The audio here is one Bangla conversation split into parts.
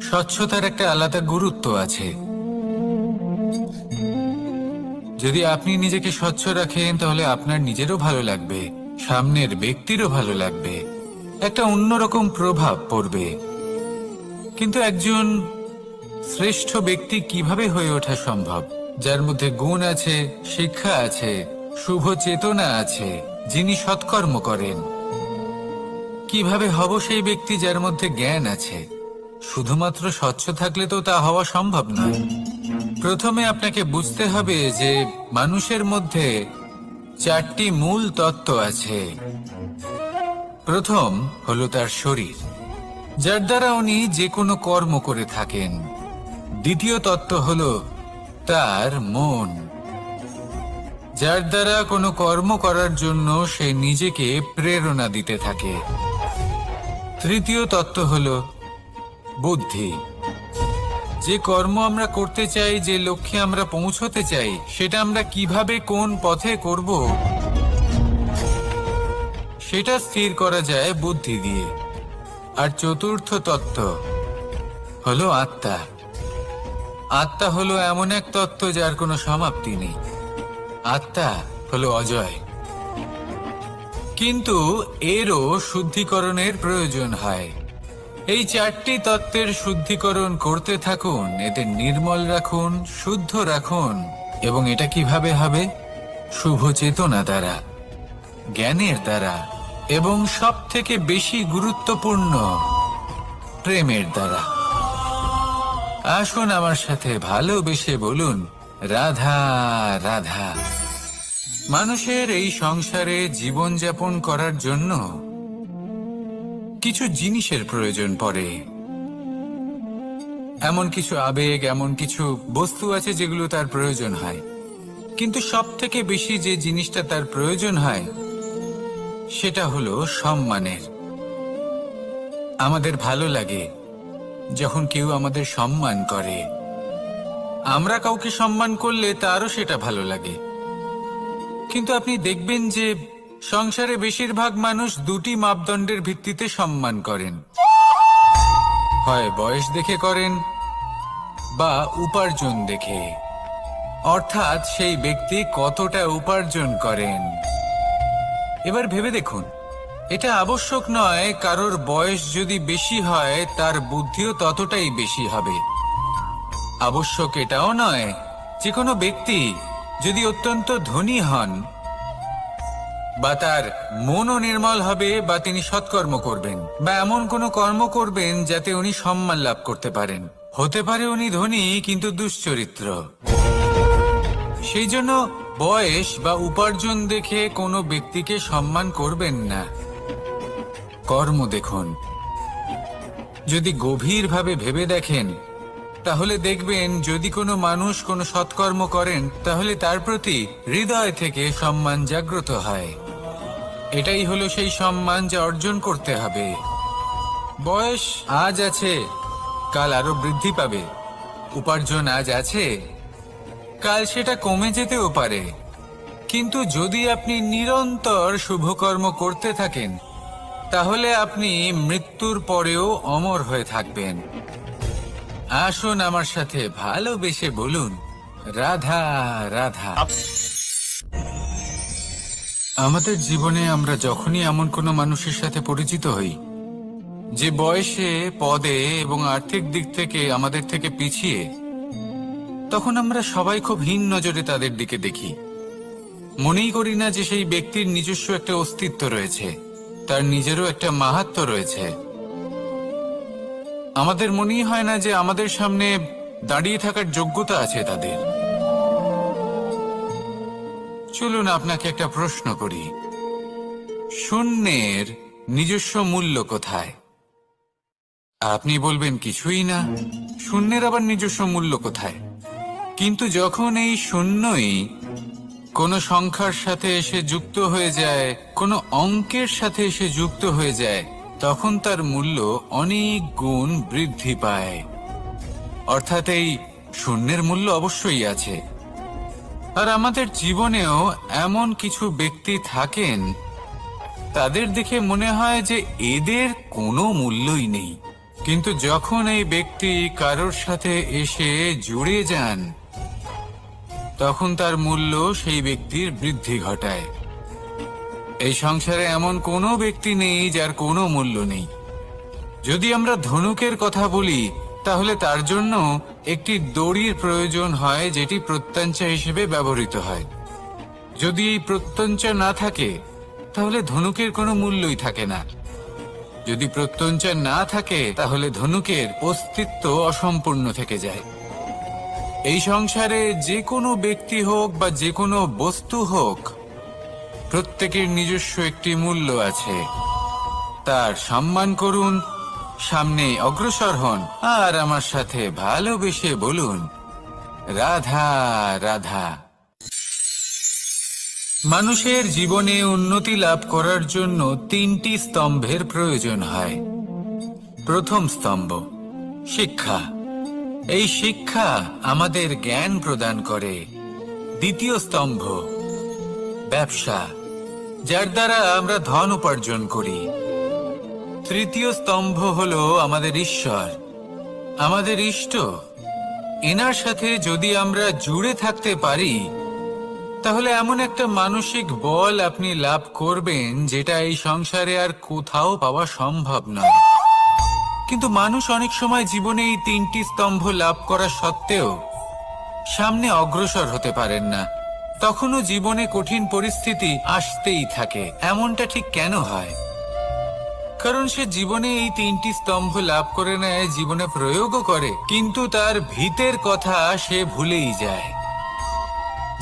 স্বচ্ছতার একটা আলাদা গুরুত্ব আছে। যদি আপনি নিজেকে স্বচ্ছ রাখেন তাহলে আপনার নিজেরও ভালো লাগবে, সামনের ব্যক্তিরও ভালো লাগবে, একটা অন্যরকম প্রভাব পড়বে। কিন্তু একজন শ্রেষ্ঠ ব্যক্তি কিভাবে হয়ে ওঠা সম্ভব? যার মধ্যে গুণ আছে, শিক্ষা আছে, শুভ চেতনা আছে, যিনি সৎকর্ম করেন। কিভাবে হব সেই ব্যক্তি যার মধ্যে জ্ঞান আছে? শুধুমাত্র স্বচ্ছ থাকলে তো তা হওয়া সম্ভব নয়। প্রথমে আপনাকে বুঝতে হবে যে মানুষের মধ্যে চারটি মূল তত্ত্ব আছে। প্রথম হলো তার শরীর, যার দ্বারা উনি যে কোনো কর্ম করে থাকেন। দ্বিতীয় তত্ত্ব হলো তার মন, যার দ্বারা কোনো কর্ম করার জন্য সে নিজেকে প্রেরণা দিতে থাকে। তৃতীয় তত্ত্ব হলো বুদ্ধি, যে কর্ম আমরা করতে চাই, যে লক্ষ্যে আমরা পৌঁছতে চাই, সেটা আমরা কিভাবে কোন পথে করব সেটা স্থির করা যায় বুদ্ধি দিয়ে। আর চতুর্থ তত্ত্ব হলো আত্মা। আত্মা হলো এমন এক তত্ত্ব যার কোনো সমাপ্তি নেই। আত্মা হলো অজয়। কিন্তু এরও শুদ্ধিকরণের প্রয়োজন হয়। এই চারটি তত্ত্বের শুদ্ধিকরণ করতে থাকুন, এদের নির্মল রাখুন, শুদ্ধ রাখুন। এবং এটা কিভাবে হবে? শুভ চেতনা দ্বারা, জ্ঞানের দ্বারা, এবং সব থেকে বেশি গুরুত্বপূর্ণ প্রেমের দ্বারা। আসুন আমার সাথে ভালোবেসে বলুন, রাধা রাধা। মানুষের এই সংসারে জীবনযাপন করার জন্য কিছু জিনিসের প্রয়োজন পড়ে। এমন কিছু আবেগ, এমন কিছু বস্তু আছে যেগুলো তার প্রয়োজন হয়। কিন্তু সব থেকে বেশি যে জিনিসটা তার প্রয়োজন হয় সেটা হলো সম্মানের। আমাদের ভালো লাগে যখন কেউ আমাদের সম্মান করে। আমরা কাউকে সম্মান করলে তারও সেটা ভালো লাগে। কিন্তু আপনি দেখবেন যে সংসারে বেশিরভাগ মানুষ দুটি মাপদণ্ডের ভিত্তিতে সম্মান করেন। হয় বয়স দেখে করেন বা উপার্জন দেখে, অর্থাৎ সেই ব্যক্তি কতটা উপার্জন করেন। এবার ভেবে দেখুন, এটা আবশ্যক নয় কারোর বয়স যদি বেশি হয় তার বুদ্ধিও ততটাই বেশি হবে। আবশ্যক এটাও নয় যে কোনো ব্যক্তি যদি অত্যন্ত ধনী হন বা তার মনও নির্মল হবে বা তিনি সৎকর্ম করবেন বা এমন কোনো কর্ম করবেন যাতে উনি সম্মান লাভ করতে পারেন। হতে পারে উনি ধনী কিন্তু দুশ্চরিত্র। সেই জন্য বয়স বা উপার্জন দেখে কোনো ব্যক্তিকে সম্মান করবেন না। কর্ম দেখুন। যদি গভীরভাবে ভেবে দেখেন তাহলে দেখবেন যদি কোনো মানুষ কোনো সৎকর্ম করেন তাহলে তার প্রতি হৃদয় থেকে সম্মান জাগ্রত হয়। এটাই হলো সেই সম্মান যা অর্জন করতে হবে। বয়স আজ আছে, কাল আরো বৃদ্ধি পাবে। উপার্জন আজ আছে, কাল সেটা কমে যেতেও পারে। কিন্তু যদি আপনি নিরন্তর শুভকর্ম করতে থাকেন তাহলে আপনি মৃত্যুর পরেও অমর হয়ে থাকবেন। আসুন আমার সাথে ভালোবেসে বলুন, রাধা রাধা। আমাদের জীবনে আমরা যখনই এমন কোনো মানুষের সাথে পরিচিত হই যে বয়সে, পদে এবং আর্থিক দিক থেকে আমাদের থেকে পিছিয়ে, তখন আমরা সবাই খুব হীন নজরে তাদের দিকে দেখি। মনেই করি না যে সেই ব্যক্তির নিজস্ব একটা অস্তিত্ব রয়েছে, তার নিজেরও একটা মাহাত্ম্য রয়েছে। আমাদের মনেই হয় না যে আমাদের সামনে দাঁড়িয়ে থাকার যোগ্যতা আছে তাদের। চলুন আপনাকে একটা প্রশ্ন করি, শূন্যের নিজস্ব মূল্য কোথায়? আপনি বলবেন কিছুই না। শূন্যের আবার নিজস্ব মূল্য কোথায়? কিন্তু যখন এই শূন্যই কোনো সংখ্যার সাথে এসে যুক্ত হয়ে যায়, কোনো অঙ্কের সাথে এসে যুক্ত হয়ে যায়, তখন তার মূল্য অনেক গুণ বৃদ্ধি পায়। অর্থাৎ এই শূন্যের মূল্য অবশ্যই আছে। আর আমাদের জীবনেও এমন কিছু ব্যক্তি থাকেন, তাদের দেখে মনে হয় যে এদের কোনো মূল্যই নেই, কিন্তু যখন এই ব্যক্তি কারোর সাথে এসে জুড়ে যান, তখন তার মূল্য সেই ব্যক্তির বৃদ্ধি ঘটায়। এই সংসারে এমন কোনো ব্যক্তি নেই যার কোনো মূল্য নেই। যদি আমরা ধনুকের কথা বলি, তাহলে তার জন্য একটি দড়ির প্রয়োজন হয়, যেটি প্রত্যঞ্চা হিসেবে ব্যবহৃত হয়। যদি এই প্রত্যঞ্চা না থাকে, তাহলে ধনুকের কোনো মূল্যই থাকে না। যদি প্রত্যঞ্চা না থাকে, তাহলে ধনুকের অস্তিত্ব অসম্পূর্ণ থেকে যায়। এই সংসারে যে কোনো ব্যক্তি হোক বা যে কোনো বস্তু হোক, প্রত্যেকের নিজস্ব একটি মূল্য আছে। তার সম্মান করুন, সামনে অগ্রসর হন, আর আমার সাথে ভালোবেসে বলুন, রাধা রাধা। মানুষের জীবনে উন্নতি লাভ করার জন্য 3টি স্তম্ভের প্রয়োজন হয়। প্রথম স্তম্ভ শিক্ষা। এই শিক্ষা আমাদের জ্ঞান প্রদান করে। দ্বিতীয় স্তম্ভ ব্যবসা, যার দ্বারা আমরা ধন উপার্জন করি। তৃতীয় স্তম্ভ হলো আমাদের ঈশ্বর, আমাদের ইষ্ট। এনার সাথে যদি আমরা জুড়ে থাকতে পারি, তাহলে এমন একটা মানসিক বল আপনি লাভ করবেন, যেটা এই সংসারে আর কোথাও পাওয়া সম্ভব নয়। কিন্তু মানুষ অনেক সময় জীবনে এই 3টি স্তম্ভ লাভ করা সত্ত্বেও সামনে অগ্রসর হতে পারেন না। তখনও জীবনে কঠিন পরিস্থিতি আসতেই থাকে। এমনটা ঠিক কেন হয়? কারণ সে জীবনে এই 3টি স্তম্ভ লাভ করে নেয়, জীবনে প্রয়োগও করে, কিন্তু তার ভিতের কথা সে ভুলেই যায়।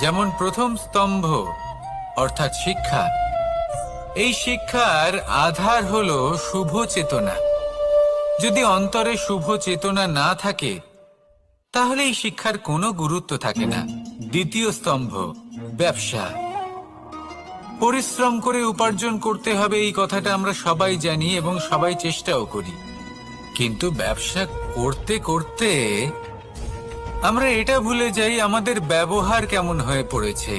যেমন প্রথম স্তম্ভ অর্থাৎ শিক্ষা। এই শিক্ষার আধার হলো শুভ চেতনা। যদি অন্তরে শুভ চেতনা না থাকে, তাহলে এই শিক্ষার কোনো গুরুত্ব থাকে না। দ্বিতীয় স্তম্ভ ব্যবসা। পরিশ্রম করে উপার্জন করতে হবে, এই কথাটা আমরা সবাই জানি এবং সবাই চেষ্টাও করি। কিন্তু ব্যবসা করতে করতে আমরা এটা ভুলে যাই আমাদের ব্যবহার কেমন হয়ে পড়েছে।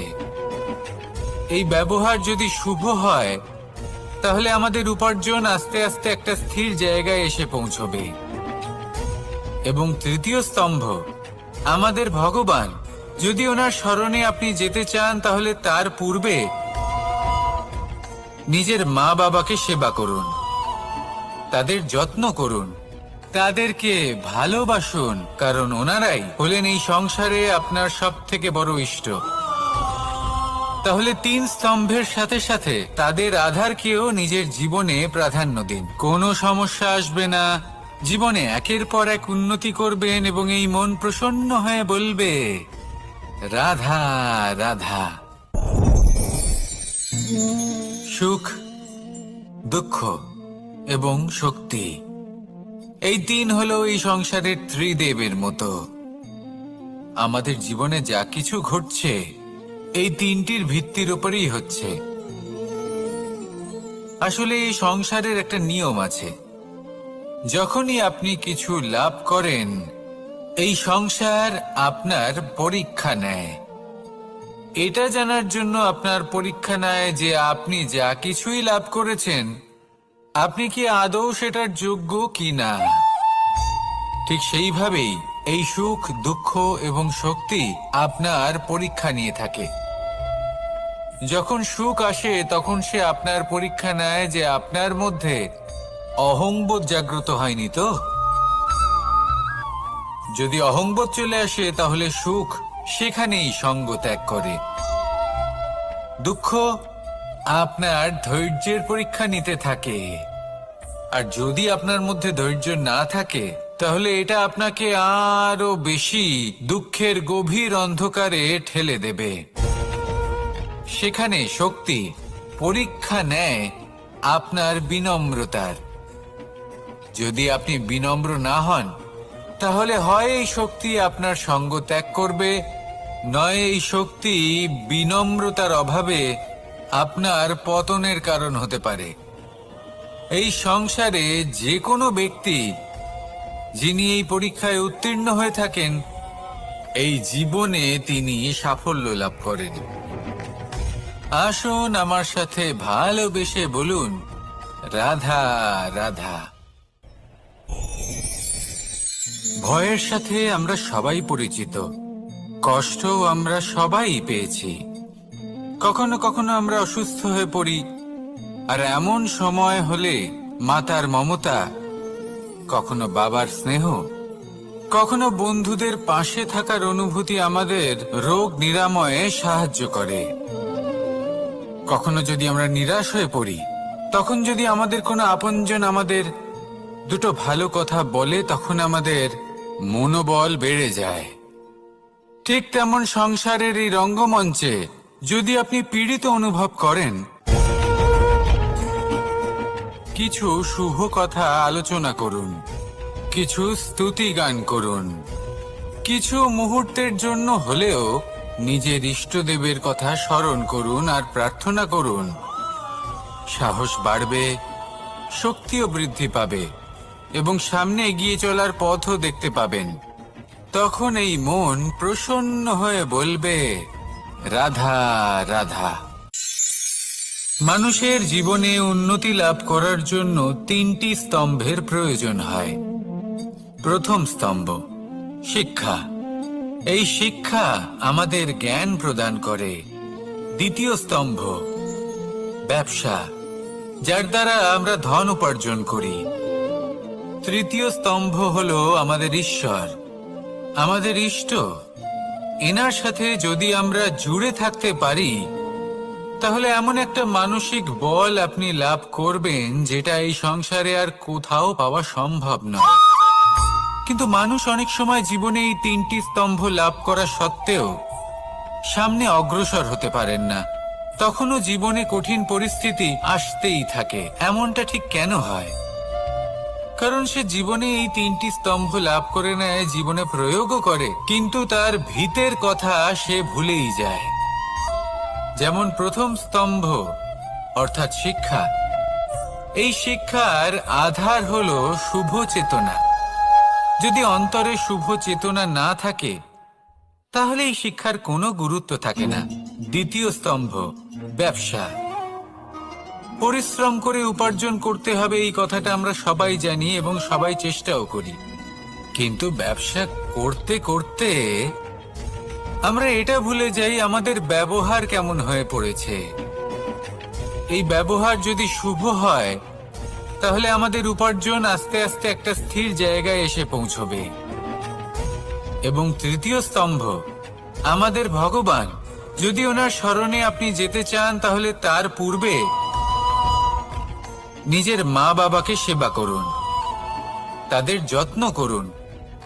এই ব্যবহার যদি শুভ হয়, তাহলে আমাদের উপার্জন আস্তে আস্তে একটা স্থির জায়গায় এসে পৌঁছবে। এবং তৃতীয় স্তম্ভ আমাদের ভগবান। যদি ওনার স্মরণে আপনি যেতে চান, তাহলে তার পূর্বে নিজের মা বাবাকে সেবা করুন, তাদের যত্ন করুন, তাদেরকে ভালোবাসুন, কারণ ওনারাই হলেন এই সংসারে আপনার সব থেকে বড় ইষ্ট। তাহলে 3 স্তম্ভের সাথে সাথে তাদের আধারকেও নিজের জীবনে প্রাধান্য দিন। কোনো সমস্যা আসবে না, জীবনে একের পর এক উন্নতি করবেন এবং এই মন প্রসন্ন হয়ে বলবে, রাধা রাধা। সুখ, দুঃখ এবং শক্তি, এই 3 হলো এই সংসারের ত্রিদেবের মতো। আমাদের জীবনে যা কিছু ঘটছে, এই 3টির ভিত্তির উপরেই হচ্ছে। আসলে এই সংসারের একটা নিয়ম আছে। যখনই আপনি কিছু লাভ করেন, এই সংসার আপনার পরীক্ষা নেয়। এটা জানার জন্য আপনার পরীক্ষা নেয় যে আপনি যা কিছুই লাভ করেছেন, আপনি কি আদৌ সেটার যোগ্য কি না। ঠিক সেইভাবেই এই সুখ, দুঃখ এবং শক্তি আপনার পরীক্ষা নিয়ে থাকে। যখন সুখ আসে, তখন সে আপনার পরীক্ষা নেয় যে আপনার মধ্যে অহংবোধ জাগ্রত হয়নি তো। যদি অহংবোধ চলে আসে, তাহলে সুখ সেখানেই সঙ্গ ত্যাগ করে। দুঃখ আপনার ধৈর্যের পরীক্ষা নিতে থাকে। আর যদি আপনার মধ্যে ধৈর্য না থাকে, তাহলে এটা আপনাকে আরো বেশি দুঃখের গভীর অন্ধকারে ঠেলে দেবে। সেখানে শক্তি পরীক্ষা নেয় আপনার বিনম্রতার। যদি আপনি বিনম্র না হন, তাহলে হয় এই শক্তি আপনার সঙ্গ ত্যাগ করবে, নয় এই শক্তি বিনম্রতার অভাবে আপনার পতনের কারণ হতে পারে। এই সংসারে যে কোনো ব্যক্তি যিনি এই পরীক্ষায় উত্তীর্ণ হয়ে থাকেন, এই জীবনে তিনি সাফল্য লাভ করেন। আসুন আমার সাথে ভালোবেসে বলুন, রাধা রাধা। ভয়ের সাথে আমরা সবাই পরিচিত, কষ্টও আমরা সবাই পেয়েছি। কখনো কখনো আমরা অসুস্থ হয়ে পড়ি, আর এমন সময় হলে মাতার মমতা, কখনো বাবার স্নেহ, কখনো বন্ধুদের পাশে থাকার অনুভূতি আমাদের রোগ নিরাময়ে সাহায্য করে। কখনো যদি আমরা নিরাশ হয়ে পড়ি, তখন যদি আমাদের কোনো আপনজন আমাদের দুটো ভালো কথা বলে, তখন আমাদের মনোবল বেড়ে যায়। ঠিক তেমন সংসারের এই রঙ্গমঞ্চে যদি আপনি পীড়িত অনুভব করেন, কিছু শুভ কথা আলোচনা করুন, কিছু স্তুতি গান করুন, কিছু মুহূর্তের জন্য হলেও নিজের ইষ্টদেবের কথা স্মরণ করুন আর প্রার্থনা করুন। সাহস বাড়বে, শক্তিও বৃদ্ধি পাবে এবং সামনে এগিয়ে চলার পথও দেখতে পাবেন। তখন এই মন প্রসন্ন হয়ে বলবে, রাধা রাধা। মানুষের জীবনে উন্নতি লাভ করার জন্য 3টি স্তম্ভের প্রয়োজন হয়। প্রথম স্তম্ভ শিক্ষা। এই শিক্ষা আমাদের জ্ঞান প্রদান করে। দ্বিতীয় স্তম্ভ ব্যবসা, যার দ্বারা আমরা ধন উপার্জন করি। তৃতীয় স্তম্ভ হলো আমাদের ঈশ্বর, আমাদের ইষ্ট। এনার সাথে যদি আমরা জুড়ে থাকতে পারি, তাহলে এমন একটা মানসিক বল আপনি লাভ করবেন যেটা এই সংসারে আর কোথাও পাওয়া সম্ভব নয়। কিন্তু মানুষ অনেক সময় জীবনে এই 3টি স্তম্ভ লাভ করা সত্ত্বেও সামনে অগ্রসর হতে পারেন না। তখনও জীবনে কঠিন পরিস্থিতি আসতেই থাকে। এমনটা ঠিক কেন হয়? কারণ সে জীবনে এই 3টি স্তম্ভ লাভ করে নেয়, জীবনে প্রয়োগও করে, কিন্তু তার ভিতের কথা সে ভুলেই যায়। যেমন প্রথম স্তম্ভ অর্থাৎ শিক্ষা। এই শিক্ষার আধার হলো শুভ চেতনা। যদি অন্তরে শুভ চেতনা না থাকে, তাহলে এই শিক্ষার কোনো গুরুত্ব থাকে না। দ্বিতীয় স্তম্ভ ব্যবসা। পরিশ্রম করে উপার্জন করতে হবে, এই কথাটা আমরা সবাই জানি এবং সবাই চেষ্টাও করি। কিন্তু ব্যবসা করতে করতে আমরা এটা ভুলে যাই আমাদের ব্যবহার কেমন হয়ে পড়েছে। এই ব্যবহার যদি শুভ হয়, তাহলে আমাদের উপার্জন আস্তে আস্তে একটা স্থির জায়গায় এসে পৌঁছবে। এবং তৃতীয় স্তম্ভ আমাদের ভগবান। যদি ওনার শরণে আপনি যেতে চান, তাহলে তার পূর্বে নিজের মা বাবাকে সেবা করুন, তাদের যত্ন করুন,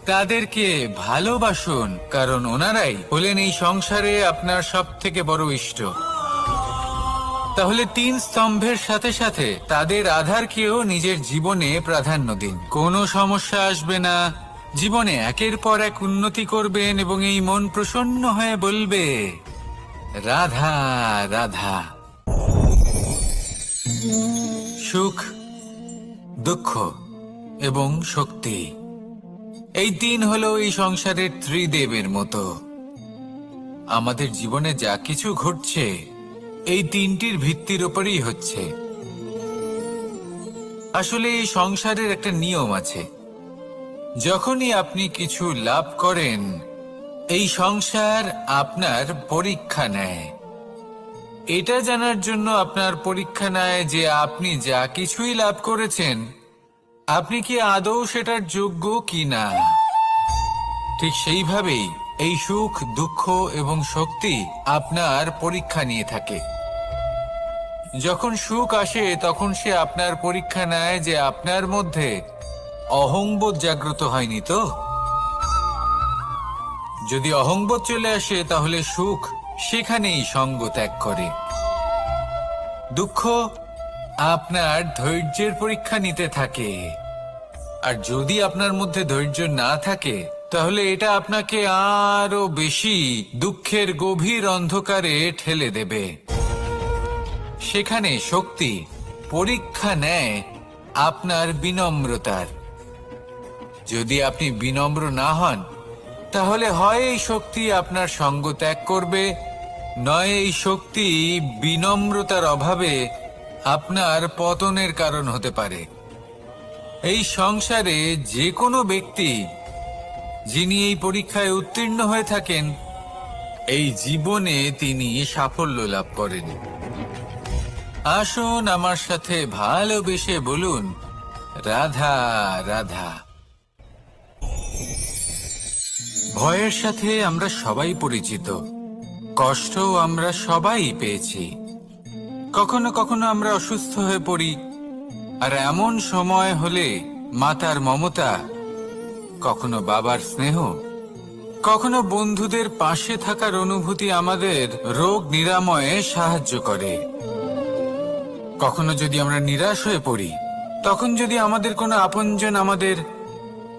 তাদেরকে ভালোবাসুন, কারণ ওনারাই হলেন এই সংসারে আপনার সবথেকে বড় ইষ্ট। তাহলে 3 স্তম্ভের সাথে সাথে তাদের আধারকেও নিজের জীবনে প্রাধান্য দিন। কোনো সমস্যা আসবে না, জীবনে একের পর এক উন্নতি করবেন এবং এই মন প্রসন্ন হয়ে বলবে, রাধা রাধা। সুখ, দুঃখ এবং শক্তি, এই 3 হলো এই সংসারের ত্রিদেবের মতো। আমাদের জীবনে যা কিছু ঘটছে এই 3টির ভিত্তির উপরেই হচ্ছে। আসলে এই সংসারের একটা নিয়ম আছে। যখনই আপনি কিছু লাভ করেন, এই সংসার আপনার পরীক্ষা নেয়। এটা জানার জন্য আপনার পরীক্ষা নেয় যে আপনি যা কিছুই লাভ করেছেন, আপনি কি আদৌ সেটার যোগ্য কিনা। ঠিক সেইভাবেই এই সুখ, দুঃখ এবং শক্তি আপনার পরীক্ষা নিয়ে থাকে। যখন সুখ আসে, তখন সে আপনার পরীক্ষা নেয় যে আপনার মধ্যে অহংবোধ জাগ্রত হয়নি তো। যদি অহংবোধ চলে আসে, তাহলে সুখ সেখানেই সঙ্গ ত্যাগ করে। দুঃখ আপনার ধৈর্যের পরীক্ষা নিতে থাকে, আর যদি আপনার মধ্যে ধৈর্য না থাকে, তাহলে এটা আপনাকে আরো বেশি দুঃখের গভীর অন্ধকারে ঠেলে দেবে। সেখানে শক্তি পরীক্ষা নেয় আপনার বিনম্রতার। যদি আপনি বিনম্র না হন, তাহলে হয় এই শক্তি আপনার সঙ্গ ত্যাগ করবে, নয় এই শক্তি বিনম্রতার অভাবে আপনার পতনের কারণ হতে পারে। এই সংসারে যে কোনো ব্যক্তি যিনি এই পরীক্ষায় উত্তীর্ণ হয়ে থাকেন, এই জীবনে তিনি সাফল্য লাভ করেন। আসুন আমার সাথে ভালোবেসে বলুন, রাধা রাধা। ভয়ের সাথে আমরা সবাই পরিচিত, কষ্টও আমরা সবাই পেয়েছি। কখনো কখনো আমরা অসুস্থ হয়ে পড়ি, আর এমন সময় হলে মাতার মমতা, কখনো বাবার স্নেহ, কখনো বন্ধুদের পাশে থাকার অনুভূতি আমাদের রোগ নিরাময়ে সাহায্য করে। কখনো যদি আমরা নিরাশ হয়ে পড়ি, তখন যদি আমাদের কোনো আপনজন আমাদের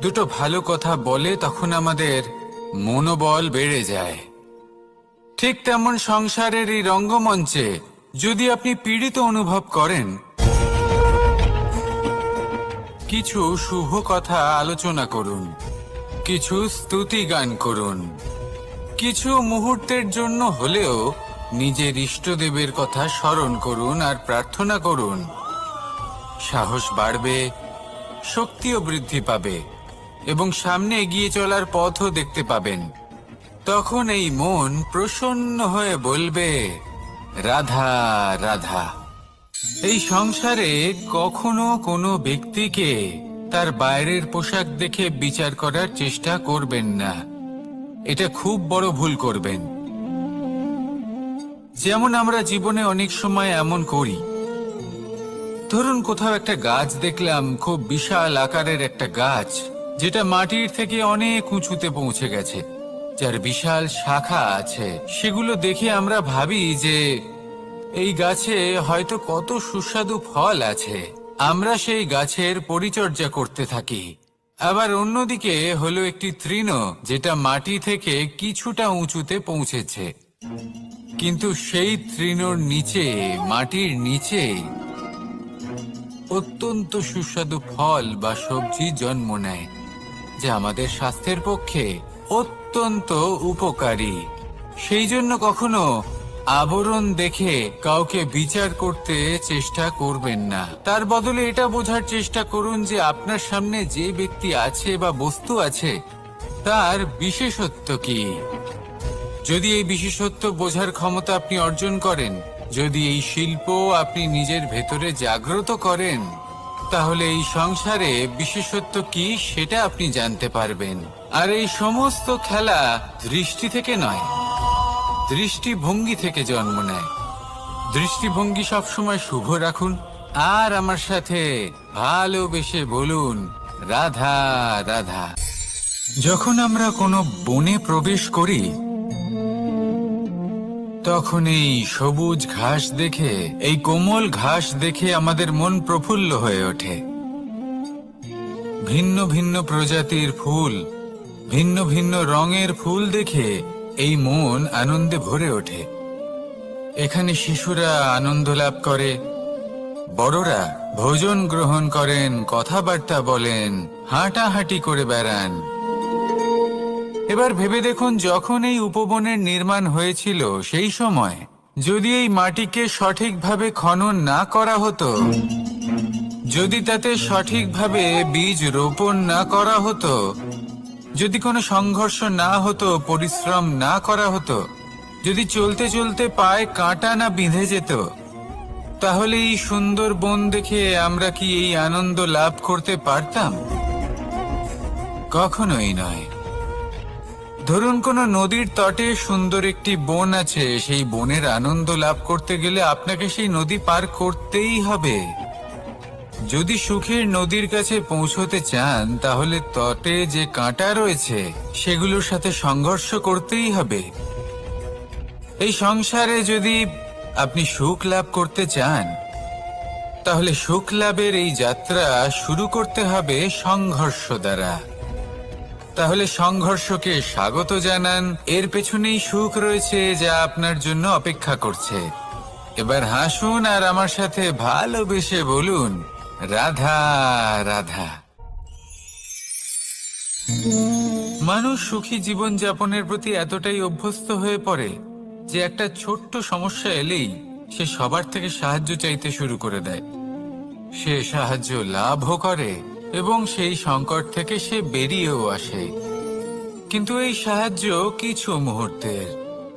দুটো ভালো কথা বলে, তখন আমাদের মনোবল বেড়ে যায়। ঠিক তেমন সংসারের এই রঙ্গমঞ্চে যদি আপনি পীড়িত অনুভব করেন, কিছু শুভ কথা আলোচনা করুন, কিছু স্তুতি গান করুন, কিছু মুহূর্তের জন্য হলেও নিজের ইষ্টদেবের কথা স্মরণ করুন আর প্রার্থনা করুন। সাহস বাড়বে, শক্তিও বৃদ্ধি পাবে এবং সামনে এগিয়ে চলার পথও দেখতে পাবেন। তখন এই মন প্রসন্ন হয়ে বলবে, রাধা রাধা। এই সংসারে কখনো কোনো ব্যক্তিকে তার বাইরের পোশাক দেখে বিচার করার চেষ্টা করবেন না, এটা খুব বড় ভুল করবেন। যেমন আমরা জীবনে অনেক সময় এমন করি, ধরুন কোথাও একটা গাছ দেখলাম, খুব বিশাল আকারের একটা গাছ, যেটা মাটির থেকে অনেক উঁচুতে পৌঁছে গেছে, যার বিশাল শাখা আছে। সেগুলো দেখে আমরা ভাবি যে এই গাছে হয়তো কত সুস্বাদু ফল আছে। আমরা সেই গাছের পরিচর্যা করতে থাকি। আবার অন্যদিকে হলো একটি তৃণ, যেটা মাটি থেকে কিছুটা উঁচুতে পৌঁছেছে, কিন্তু সেই তৃণর নিচে, মাটির নিচে অত্যন্ত সুস্বাদু ফল বা সবজি জন্ম নেয়, যা আমাদের স্বাস্থ্যের পক্ষে অত্যন্ত উপকারী। সেই জন্য কখনো আবরণ দেখে কাউকে বিচার করতে চেষ্টা করবেন না। তার বদলে এটা বোঝার চেষ্টা করুন যে আপনার সামনে যে ব্যক্তি আছে বা বস্তু আছে, তার বিশেষত্ব কি। যদি এই বিশেষত্ব বোঝার ক্ষমতা আপনি অর্জন করেন, যদি এই শিল্প আপনি নিজের ভেতরে জাগ্রত করেন, তাহলে এই সংসারে বিশেষত্ব কি সেটা আপনি জানতে পারবেন। আর এই সমস্ত খেলা দৃষ্টি থেকে নয়, দৃষ্টিভঙ্গি থেকে জন্ম নেয়। দৃষ্টিভঙ্গি সবসময় শুভ রাখুন আর আমার সাথে ভালোবেসে বলুন, রাধা রাধা। যখন আমরা কোনো বনে প্রবেশ করি, তখন এই সবুজ ঘাস দেখে, এই কোমল ঘাস দেখে আমাদের মন প্রফুল্ল হয়ে ওঠে। ভিন্ন ভিন্ন প্রজাতির ফুল, ভিন্ন ভিন্ন রঙের ফুল দেখে এই মন আনন্দে ভরে ওঠে। এখানে শিশুরা আনন্দ লাভ করে, বড়রা ভোজন গ্রহণ করেন, কথাবার্তা বলেন, হাঁটাহাঁটি করে বেড়ান। এবার ভেবে দেখুন, যখন এই উপবনের নির্মাণ হয়েছিল, সেই সময় যদি এই মাটিকে সঠিকভাবে খনন না করা হতো, যদি তাতে সঠিকভাবে বীজ রোপণ না করা হতো, যদি কোনো সংঘর্ষ না হতো, পরিশ্রম না করা হতো, যদি চলতে চলতে পায়ে কাঁটা না বিঁধে যেত, তাহলে এই সুন্দর বন দেখে আমরা কি এই আনন্দ লাভ করতে পারতাম? কখনোই নয়। ধরুন কোনো নদীর তটে সুন্দর একটি বন আছে, সেই বনের আনন্দ লাভ করতে গেলে আপনাকে সেই নদী পার করতেই হবে। যদি সুখের নদীর কাছে পৌঁছতে চান, তাহলে তটে যে কাঁটা রয়েছে সেগুলোর সাথে সংঘর্ষ করতেই হবে। এই সংসারে যদি আপনি সুখ লাভ করতে চান, তাহলে সুখ লাভের এই যাত্রা শুরু করতে হবে সংঘর্ষ দ্বারা। তাহলে সংঘর্ষকে স্বাগত জানান, এর পেছনেই সুখ রয়েছে যা আপনার জন্য অপেক্ষা করছে। এবার হাসুন আর আমার সাথে ভালোবেসে বলুন, রাধা রাধা। মানুষ সুখী জীবন যাপনের প্রতি এতটাই অভ্যস্ত হয়ে পড়ে যে একটা ছোট্ট সমস্যা এলেই সে সবার থেকে সাহায্য চাইতে শুরু করে দেয়। সে সাহায্য লাভও করে এবং সেই সংকট থেকে সে বেরিয়েও আসে। কিন্তু এই সাহায্য কিছু মুহূর্তের,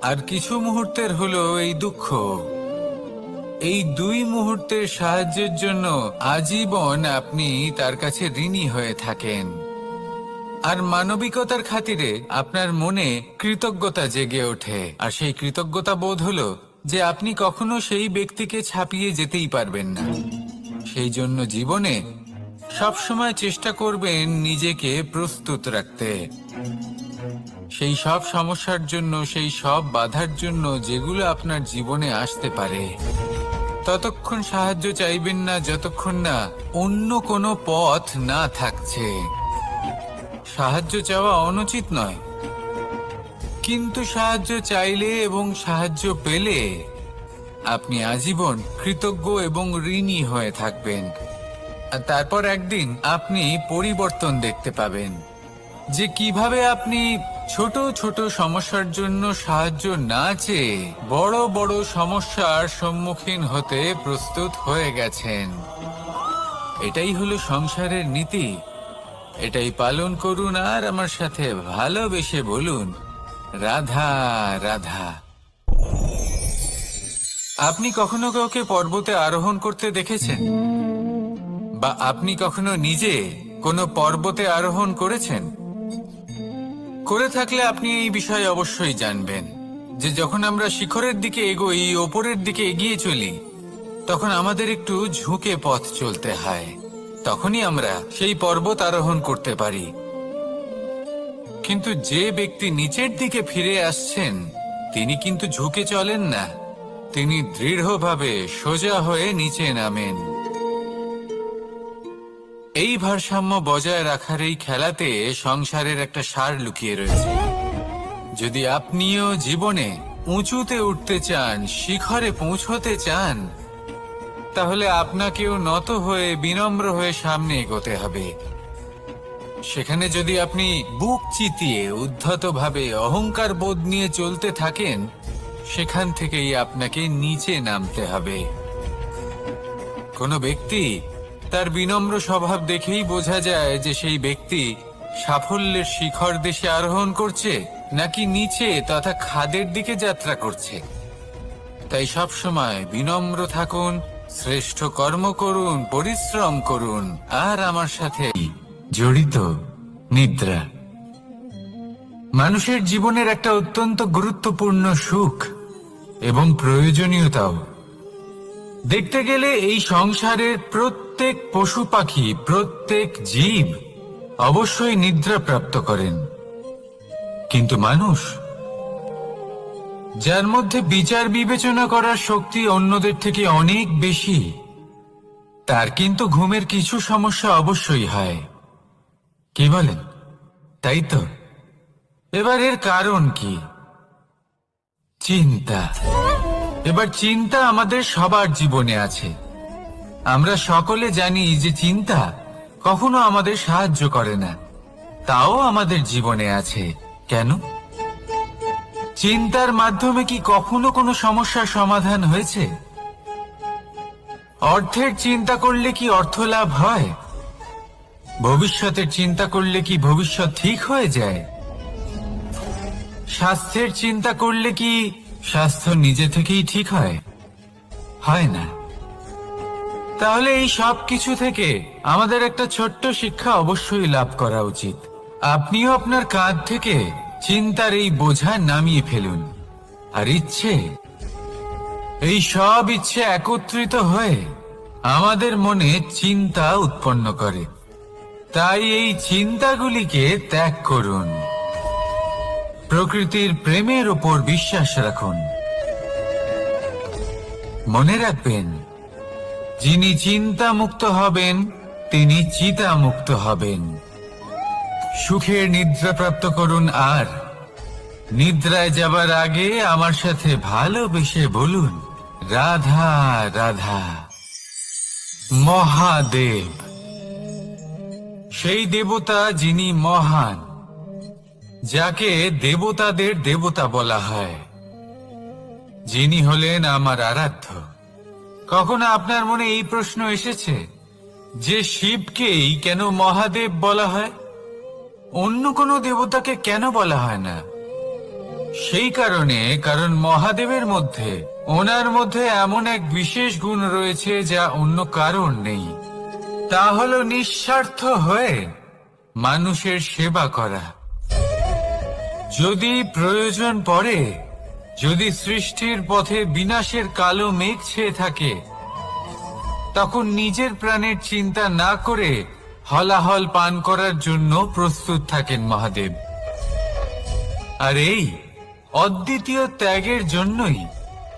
আর কিছু মুহূর্তের হলো এই দুঃখ। এই 2 মুহূর্তের সাহায্যের জন্য আজীবন আপনি তার কাছে ঋণী হয়ে থাকেন। আর মানবিকতার খাতিরে আপনার মনে কৃতজ্ঞতা জেগে ওঠে, আর সেই কৃতজ্ঞতা বোধ হলো যে আপনি কখনো সেই ব্যক্তিকে ছাপিয়ে যেতেই পারবেন না। সেই জন্য জীবনে সবসময় চেষ্টা করবেন নিজেকে প্রস্তুত রাখতে, সেই সব সমস্যার জন্য, সেই সব বাধার জন্য যেগুলো আপনার জীবনে আসতে পারে। ততক্ষণ সাহায্য চাইবেন না যতক্ষণ না অন্য কোনো পথ না থাকছে। সাহায্য চাওয়া অনুচিত নয়, কিন্তু সাহায্য চাইলে এবং সাহায্য পেলে আপনি আজীবন কৃতজ্ঞ এবং ঋণী হয়ে থাকবেন। আর তারপর একদিন আপনি পরিবর্তন দেখতে পাবেন যে কিভাবে আপনি ছোট ছোট সমস্যার জন্য সাহায্য না চেয়ে বড় বড় সমস্যার সম্মুখীন হতে প্রস্তুত হয়ে গেছেন। এটাই হলো সংসারের নীতি। এটাই পালন করুন আর আমার সাথে ভালোবেসে বলুন, রাধা রাধা। আপনি কখনো কাউকে পর্বতে আরোহণ করতে দেখেছেন? বা আপনি কখনো নিজে কোনো পর্বতে আরোহণ করেছেন? করে থাকলে আপনি এই বিষয়ে অবশ্যই জানবেন যে যখন আমরা শিখরের দিকে এগোই, ওপরের দিকে এগিয়ে চলি, তখন আমাদের একটু ঝুঁকে পথ চলতে হয়। তখনই আমরা সেই পর্বত আরোহণ করতে পারি। কিন্তু যে ব্যক্তি নিচের দিকে ফিরে আসছেন, তিনি কিন্তু ঝুঁকে চলেন না, তিনি দৃঢ়ভাবে সোজা হয়ে নিচে নামেন। এই ভারসাম্য বজায় রাখার এই খেলাতে সংসারের একটা সার লুকিয়ে রয়েছে। যদি আপনিও জীবনে উঁচুতে উঠতে চান, শিখরে পৌঁছতে চান, তাহলে আপনাকেও নত হয়ে বিনম্র হয়ে সামনে এগোতে হবে। সেখানে যদি আপনি বুক চিতিয়ে উদ্ধতভাবে অহংকার বোধ নিয়ে চলতে থাকেন, সেখান থেকেই আপনাকে নিচে নামতে হবে। কোনো ব্যক্তি তার বিনম্র স্বভাব দেখেই বোঝা যায় যে সেই ব্যক্তি সাফল্যের শিখর দেশে আরোহণ করছে নাকি নিচে তথা খাদের দিকে যাত্রা করছে। তাই সবসময় বিনম্র থাকুন, শ্রেষ্ঠ কর্ম করুন, পরিশ্রম করুন, আর আমার সাথে জড়িত নিদ্রা মানুষের জীবনের একটা অত্যন্ত গুরুত্বপূর্ণ সুখ এবং প্রয়োজনীয়তাও। দেখতে গেলে এই সংসারের প্রত্যেক পশু পাখি, প্রত্যেক জীব অবশ্যই নিদ্রা প্রাপ্ত করেন, কিন্তু মানুষ, যার মধ্যে বিচার বিবেচনা করার শক্তি অন্যদের থেকে অনেক বেশি, তার কিন্তু ঘুমের কিছু সমস্যা অবশ্যই হয়। কি বলেন? তাই তো। এবার এর কারণ কি? চিন্তা। এবার চিন্তা আমাদের সবার জীবনে আছে। আমরা সকলে জানি যে চিন্তা কখনো আমাদের সাহায্য করে না, তাও আমাদের জীবনে আছে। কেন? চিন্তার মাধ্যমে কি কখনো কোনো সমস্যার সমাধান হয়েছে? অর্থের চিন্তা করলে কি অর্থ লাভ হয়? ভবিষ্যতের চিন্তা করলে কি ভবিষ্যৎ ঠিক হয়ে যায়? স্বাস্থ্যের চিন্তা করলে কি স্বাস্থ্য নিজে থেকেই ঠিক হয়? হয় না। তাহলে এই সব কিছু থেকে আমাদের একটা ছোট্ট শিক্ষা অবশ্যই লাভ করা উচিত। আপনিও আপনার কাঁধ থেকে চিন্তার এই বোঝা নামিয়ে ফেলুন। আর ইচ্ছে, এই সব ইচ্ছে একত্রিত হয়ে আমাদের মনে চিন্তা উৎপন্ন করে। তাই এই চিন্তাগুলিকে ত্যাগ করুন। প্রকৃতির প্রেমের উপর বিশ্বাস রাখুন। মনে রাখবেন, যিনি চিন্তা মুক্ত হবেন তিনি চিতা মুক্ত হবেন। সুখের নিদ্রা প্রাপ্ত করুন, আর নিদ্রায় যাবার আগে আমার সাথে ভালোবেসে বলুন, রাধা রাধা। মহাদেব, সেই দেবতা যিনি মহান, যাকে দেবতাদের দেবতা বলা হয়, যিনি হলেন আমার আরাধ্য। কখনো আপনার মনে এই প্রশ্ন এসেছে যে শিবকেই কেন মহাদেব বলা হয়? অন্য কোনো দেবতাকে কেন বলা হয় না? সেই কারণে, কারণ মহাদেবের মধ্যে, ওনার মধ্যে এমন এক বিশেষ গুণ রয়েছে যা অন্য কারণ নেই। তা হলো নিঃস্বার্থ হয়ে মানুষের সেবা করা। যদি প্রয়োজন পড়ে, যদি সৃষ্টির পথে বিনাশের কালো মেঘ ছেয়ে থাকে, তখন নিজের প্রাণের চিন্তা না করে হলাহল পান করার জন্য প্রস্তুত থাকেন মহাদেব। আর এই অদ্বিতীয় ত্যাগের জন্যই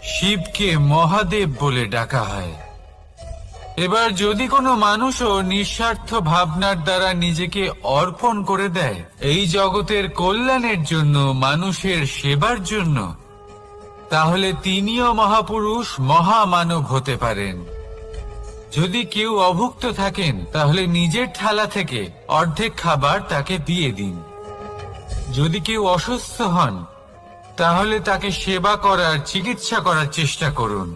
শিবকে মহাদেব বলে ডাকা হয়। এবার যদি কোনো মানুষও নিঃস্বার্থ ভাবনার দ্বারা নিজেকে অর্পণ করে দেয় এই জগতের কল্যাণের জন্য, মানুষের সেবার জন্য, তাহলে তিনিও মহাপুরুষ, মহামানব হতে পারেন। যদি কেউ অভুক্ত থাকেন, তাহলে নিজের থালা থেকে অর্ধেক খাবার তাকে দিয়ে দিন। যদি কেউ অসুস্থ হন, তাহলে তাকে সেবা করার, চিকিৎসা করার চেষ্টা করুন।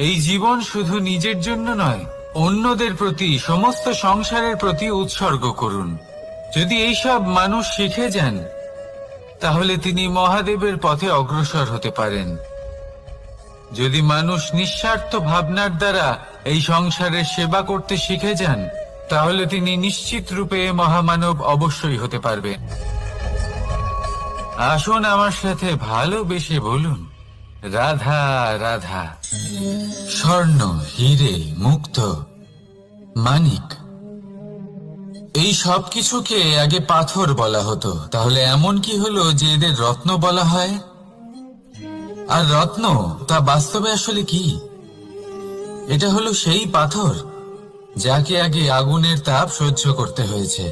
এই জীবন শুধু নিজের জন্য নয়, অন্যদের প্রতি, সমস্ত সংসারের প্রতি উৎসর্গ করুন। যদি এইসব মানুষ শিখে যান, তাহলে তিনি মহাদেবের পথে অগ্রসর হতে পারেন। যদি মানুষ নিঃস্বার্থ ভাবনার দ্বারা এই সংসারের সেবা করতে শিখে যান, তাহলে তিনি নিশ্চিত রূপে মহামানব অবশ্যই হতে পারবেন। আসুন আমার সাথে ভালোবেসে বলুন, রাধা রাধা। স্বর্ণ, হিরে, মুক্ত, মানিক, এই সব কিছুকে আগে পাথর বলা হতো। তাহলে এমন কি হলো যে এদের রত্ন বলা হয়? আর রত্ন তা বাস্তবে আসলে কি? এটা হলো সেই পাথর যাকে আগে আগুনের তাপ সহ্য করতে হয়েছে,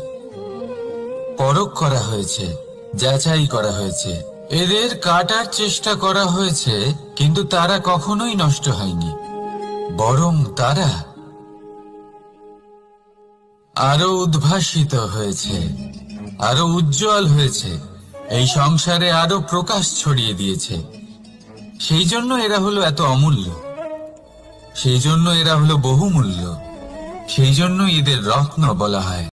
পরখ করা হয়েছে, যাচাই করা হয়েছে, এদের কাটার চেষ্টা করা হয়েছে, কিন্তু তারা কখনোই নষ্ট হয়নি, বরং তারা আরো উদ্ভাসিত হয়েছে, আরো উজ্জ্বল হয়েছে, এই সংসারে আরো প্রকাশ ছড়িয়ে দিয়েছে। সেই জন্য এরা হলো এত অমূল্য, সেই জন্য এরা হলো বহুমূল্য, সেই জন্য এদের রত্ন বলা হয়।